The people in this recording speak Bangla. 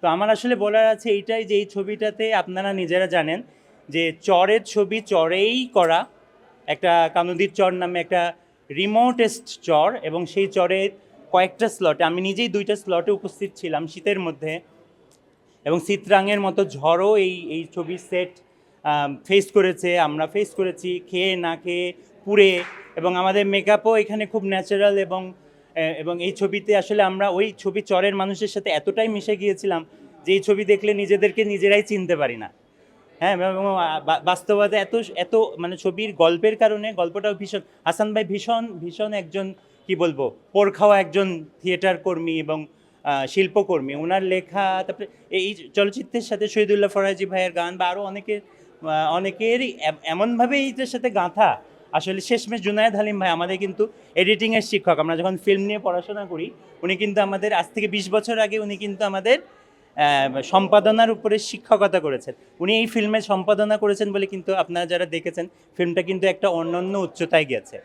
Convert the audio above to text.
তো আমার আসলে বলার আছে এইটাই যে এই ছবিটাতে আপনারা নিজেরা জানেন যে চরের ছবি চরেই করা, একটা কানুদির চর নামে একটা রিমোটেস্ট চর, এবং সেই চরে কয়েকটা স্লটে আমি নিজেই 2টা স্লটে উপস্থিত ছিলাম শীতের মধ্যে, এবং চিত্রাঙ্গের মতো ঝড়ও এই ছবির সেট ফেস করেছে, আমরা ফেস করেছি খেয়ে না খেয়ে পুড়ে, এবং আমাদের মেকআপও এখানে খুব ন্যাচারাল, এবং এই ছবিতে আসলে আমরা ওই ছবি চরের মানুষের সাথে এতটাই মিশে গিয়েছিলাম যে এই ছবি দেখলে নিজেদেরকে নিজেরাই চিনতে পারি না। হ্যাঁ, এবং বাস্তবতা এত এত মানে ছবির গল্পের কারণে গল্পটাও ভীষণ, হাসান ভাই ভীষণ ভীষণ একজন কি বলবো পোড় খাওয়া একজন থিয়েটার কর্মী এবং শিল্পকর্মী। ওনার লেখা, তারপরে এই চলচ্চিত্রের সাথে শহীদুল্লাহ ফরাজি ভাইয়ের গান বা আরও অনেকেরই এমনভাবে এইটার সাথে গাঁথা। আসলে শেষমেশ জুনায়েদ হালিম ভাই আমাদের কিন্তু এডিটিংয়ের শিক্ষক। আমরা যখন ফিল্ম নিয়ে পড়াশোনা করি উনি কিন্তু আমাদের আজ থেকে 20 বছর আগে উনি কিন্তু আমাদের সম্পাদনার উপরে শিক্ষকতা করেছেন। উনি এই ফিল্মে সম্পাদনা করেছেন বলে কিন্তু আপনারা যারা দেখেছেন ফিল্মটা কিন্তু একটা অন্যান্য উচ্চতায় গেছে।